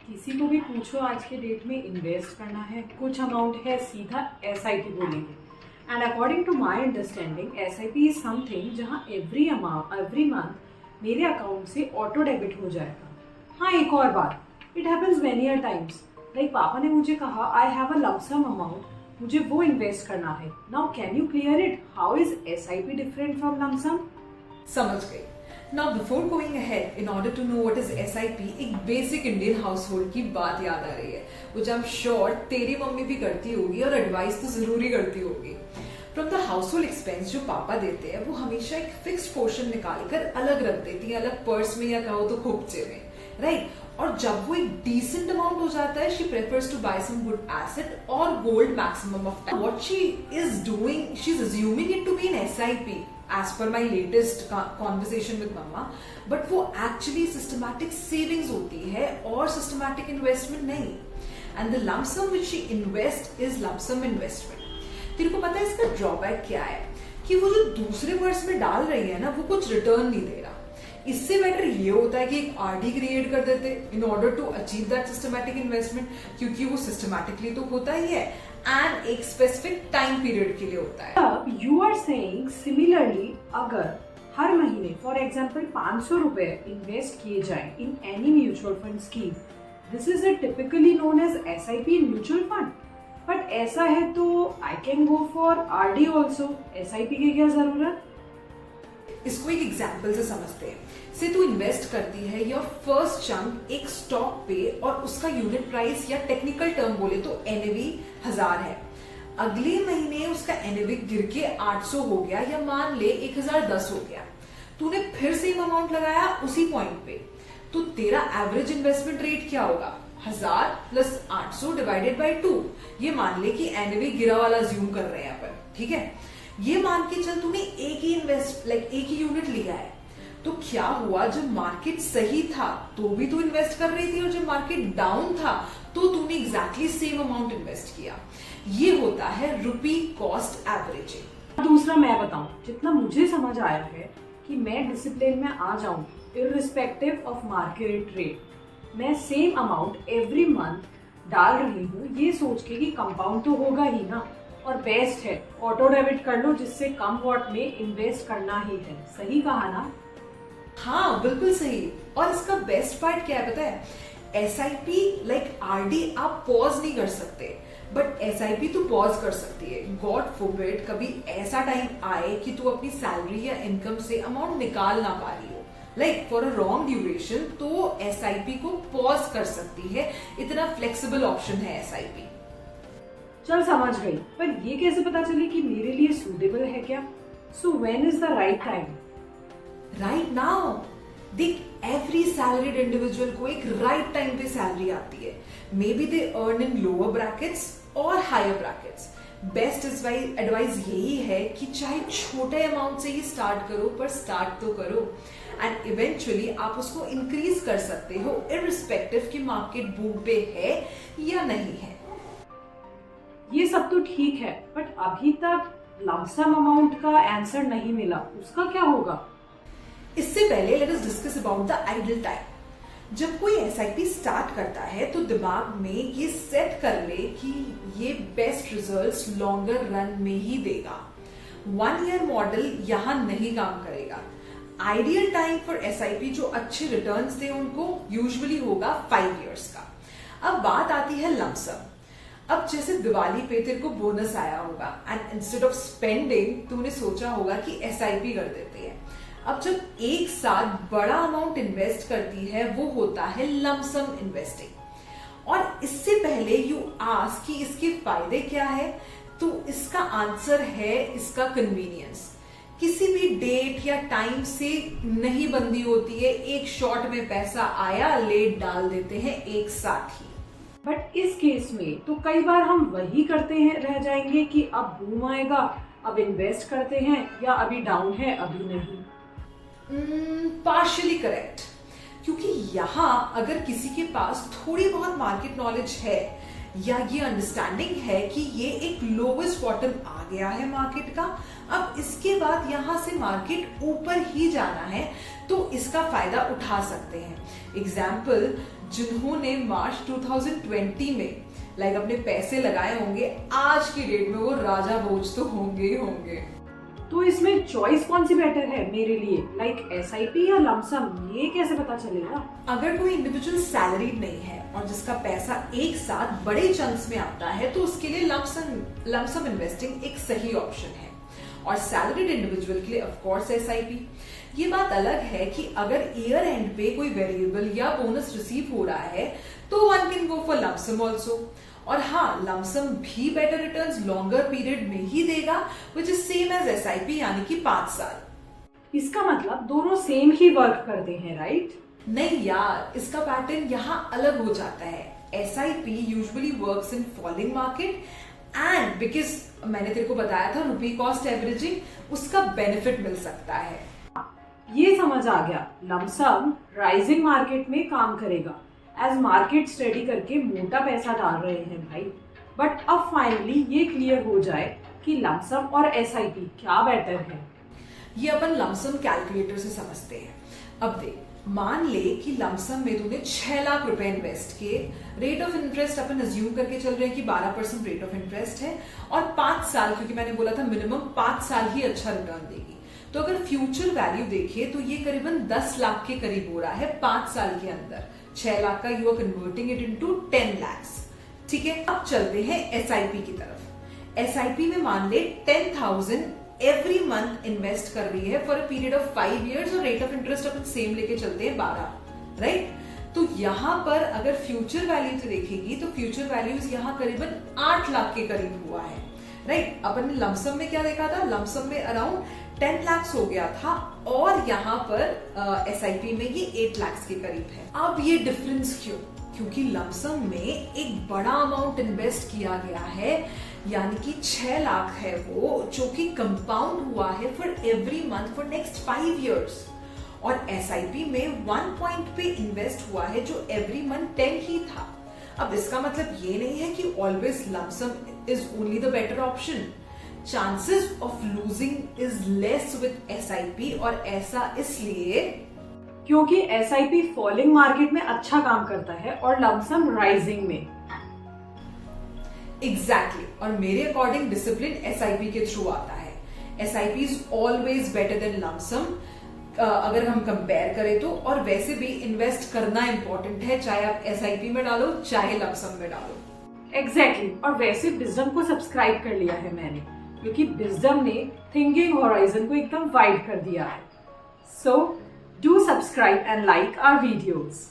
किसी को भी पूछो आज के डेट में इन्वेस्ट करना है, कुछ अमाउंट है, सीधा एसआईपी बोलेंगे। And according to my understanding SIP is something जहां एवरी मंथ मेरे अकाउंट से ऑटो डेबिट हो जाएगा। हाँ, एक और बात, it happens many a times. Like पापा ने मुझे कहा I have a lump sum amount, मुझे वो इन्वेस्ट करना है। Now can you clear it, how is SIP different from lump sum? समझ गई। Now before going ahead, in order to know what is SIP, एक बेसिक इंडियन हाउसहोल्ड की बात याद आ रही है, which I'm sure तेरी मम्मी भी करती होगी और एडवाइस तो जरूरी करती होगी। फ्रॉम द हाउसहोल्ड एक्सपेंस जो पापा देते हैं वो हमेशा एक फिक्स्ड पोर्शन निकाल कर अलग रख देती है, अलग पर्स में या कहो तो खोपचे में, राइट? और जब वो एक डिसेंट अमाउंट हो जाता है, she prefers to buy some good asset और gold maximum of time. What she is doing, she is assuming it to be an SIP as per my latest conversation with mama, but वो actually systematic savings होती है और systematic investment नहीं। And the lump sum which she invest is lump sum investment। तेरे को पता है इसका ड्रॉबैक क्या है? कि वो जो दूसरे पर्स में डाल रही है ना, वो कुछ रिटर्न नहीं दे रहा। इससे बेटर ये होता है कि एक आरडी क्रिएट कर देते in order to achieve that systematic investment, क्योंकि वो सिस्टमैटिकली तो होता ही है एंड एक स्पेसिफिक टाइम पीरियड के लिए होता है। अब यू आर सेइंग सिमिलरली, अगर हर महीने फॉर एग्जांपल 500 रुपए इन्वेस्ट किए जाएं in any mutual fund scheme, this is typically known as SIP in mutual fund. But ऐसा है तो I can go for RD also, SIP की क्या जरूरत? इसको एक एग्जाम्पल से समझते हैं। से तू इन्वेस्ट करती है योर फर्स्ट चंक एक स्टॉक पे और उसका यूनिट प्राइस या टेक्निकल टर्म बोले तो एनएवी 1000 है। अगले महीने उसका एनएवी गिर के 800 हो गया या मान ले 1010 हो गया। तूने फिर सेम अमाउंट लगाया उसी पॉइंट पे, तो तेरा एवरेज इन्वेस्टमेंट रेट क्या होगा? 1000 प्लस 800 डिवाइडेड बाई 2। ये मान ले कि एनएवी गिरा वाला ज्यूम कर रहे हैं अपन, ठीक है? ये मान के चल तूने एक ही यूनिट लिया है, तो क्या हुआ जब मार्केट सही था तो भी तू इन्वेस्ट कर रही थी और जब मार्केट डाउन था तो तूने एग्जैक्टली सेम अमाउंट इन्वेस्ट किया। ये होता है रुपी कॉस्ट एवरेजिंग। दूसरा मैं बताऊं, जितना मुझे समझ आया है कि मैं डिसिप्लिन में आ जाऊं इररिस्पेक्टिव ऑफ मार्केट रेट। मैं सेम अमाउंट एवरी मंथ डाल रही हूँ ये सोच के कि कंपाउंड तो होगा ही ना, और बेस्ट है ऑटो डेबिट कर लो जिससे कम वॉट में इन्वेस्ट करना ही है। सही कहा ना? हाँ बिल्कुल सही। और इसका बेस्ट पार्ट क्या है पता है? एसआईपी लाइक आरडी आप पॉज नहीं कर सकते, बट एसआईपी तो पॉज कर सकती है। गॉड फॉरबिड कभी ऐसा टाइम आए कि तू अपनी सैलरी या इनकम से अमाउंट निकाल ना पा रही हो, like for a wrong duration, तो एसआईपी को पॉज कर सकती है। इतना फ्लेक्सिबल ऑप्शन है एसआईपी। चल समझ गई, पर ये कैसे पता चले कि मेरे लिए सूटेबल है क्या? So when is the right time? Right now. देख, एवरी सैलरीड इंडिविजुअल को एक राइट टाइम पे सैलरी आती है। May be they earn in lower brackets और हायर ब्रैकेट्स। बेस्ट एडवाइस यही है कि चाहे छोटे अमाउंट से ही स्टार्ट करो, पर स्टार्ट तो करो एंड इवेंचुअली आप उसको इंक्रीज कर सकते हो इररिस्पेक्टिव कि मार्केट बूम पे है या नहीं है। ये सब तो ठीक है, बट अभी तक लंप सम अमाउंट का आंसर नहीं मिला, उसका क्या होगा? इससे पहले let us discuss about the idle time. जब कोई एसआईपी स्टार्ट करता है तो दिमाग में ये सेट कर ले कि ये बेस्ट रिजल्ट्स लॉन्गर रन में ही देगा। 1 ईयर मॉडल यहां नहीं काम करेगा। आइडियल टाइम फॉर एसआईपी जो अच्छे रिटर्न्स दे उनको यूजुअली होगा 5 इयर्स का। अब बात आती है लंप सम। अब जैसे दिवाली पे तेरे को बोनस आया होगा एंड इंस्टेड ऑफ स्पेंडिंग तूने सोचा होगा कि एसआईपी कर देते हैं। अब जब एक साथ बड़ा अमाउंट इन्वेस्ट करती है वो होता है लंप सम इन्वेस्टिंग। और इससे पहले यू आस्क कि इसके फायदे क्या है, तो इसका आंसर है इसका कन्वीनियंस। किसी भी डेट या टाइम से नहीं बंदी होती है, एक शॉट में पैसा आया लेट डाल देते हैं एक साथ ही। बट इस केस में तो कई बार हम वही करते हैं रह जाएंगे कि अब बूम आएगा अब इन्वेस्ट करते हैं, या अभी डाउन है अभी नहीं। पार्शियली करेक्ट, क्योंकि यहाँ अगर किसी के पास थोड़ी बहुत मार्केट नॉलेज है या ये अंडरस्टैंडिंग है कि ये एक लोवेस्ट बॉटम आ गया है मार्केट का, अब इसके बाद यहाँ से मार्केट ऊपर ही जाना है, तो इसका फायदा उठा सकते हैं। एग्जाम्पल, जिन्होंने मार्च 2020 में अपने पैसे लगाए होंगे, आज की डेट में वो राजा भोज तो होंगे ही होंगे। तो इसमें चॉइस कौन सी बेटर है मेरे लिए, लाइक एसआईपी या लमसम, ये कैसे पता चलेगा? अगर कोई इंडिविजुअल सैलरीड नहीं है और जिसका पैसा एक साथ बड़े चंक्स में आता है तो उसके लिए लमसम इन्वेस्टिंग एक सही ऑप्शन है, और सैलरीड इंडिविजुअल के लिए ऑफ कोर्स एसआईपी। ये बात अलग है कि अगर ईयर एंड पे कोई वेरिएबल या बोनस रिसीव हो रहा है तो one can go for lump sum also. और हाँ, लमसम भी बेटर रिटर्न्स लॉन्गर पीरियड में ही देगा, which is same as SIP, यानी कि 5 साल। इसका मतलब दोनों सेम ही वर्क करते हैं, राइट? नहीं यार, इसका पैटर्न यहाँ अलग हो जाता है। SIP usually works in falling market and because मैंने तेरे को बताया था रुपी कॉस्ट एवरेजिंग, उसका बेनिफिट मिल सकता है। ये समझ आ गया, लमसम राइजिंग मार्केट में काम करेगा, एज मार्केट स्टडी करके मोटा पैसा डाल रहे हैं भाई। बट अब फाइनली ये क्लियर हो जाए कि लमसम और एसआईपी क्या बेटर है। ये अपन लमसम कैलकुलेटर से समझते हैं। अब देख, मान ले कि लमसम में तूने 6 लाख रुपए इन्वेस्ट किए, rate of interest upon assume करके चल रहे हैं कि 12% रेट ऑफ इंटरेस्ट है, और 5 साल, क्योंकि मैंने बोला था मिनिमम 5 साल ही अच्छा रिटर्न देगी। तो अगर फ्यूचर वैल्यू देखे तो ये करीबन 10 लाख के करीब हो रहा है 5 साल के अंदर। 6 लाख का you are converting it into 10 lakhs। ठीक है, अब चलते हैं एसआईपी की तरफ। एसआईपी में मान ले 10,000 एवरी मंथ इन्वेस्ट कर रही है for a period of 5 years, और rate of interest upon same लेके चलते हैं 12, राइट? तो यहां पर अगर फ्यूचर वैल्यू से देखेगी तो फ्यूचर वैल्यूज यहाँ करीबन 8 लाख के करीब हुआ है, राइट? अपन ने लमसम में क्या देखा था? लमसम में अराउंड 10 lakhs हो गया था, और यहाँ पर एसआईपी में ये 8 lakhs के करीब है। अब ये डिफरेंस क्यों? क्योंकि लमसम में एक बड़ा अमाउंट इन्वेस्ट किया गया है, यानी कि 6 लाख है वो, जो कि कंपाउंड हुआ है for every month for next 5 years। और एसआईपी में 1 पॉइंट पे इन्वेस्ट हुआ है जो एवरी मंथ 10 ही था। अब इसका मतलब ये नहीं है कि always lump sum is only the better option. Chances of losing is less with SIP, और ऐसा इसलिए क्योंकि एसआईपी फॉलिंग मार्केट में अच्छा काम करता है और लमसम राइजिंग में। एग्जैक्टली, और मेरे अकॉर्डिंग डिसिप्लिन एसआईपी के थ्रू आता है। SIP is always better than lump sum अगर हम कंपेयर करें तो, और वैसे भी इन्वेस्ट करना इंपॉर्टेंट है, चाहे आप एसआईपी में डालो चाहे लमसम में डालो। एग्जैक्टली, और वैसे विजडम को सब्सक्राइब कर लिया है मैंने, क्योंकि विजडम ने थिंकिंग होराइजन को एकदम वाइड कर दिया है। So do subscribe and like our videos.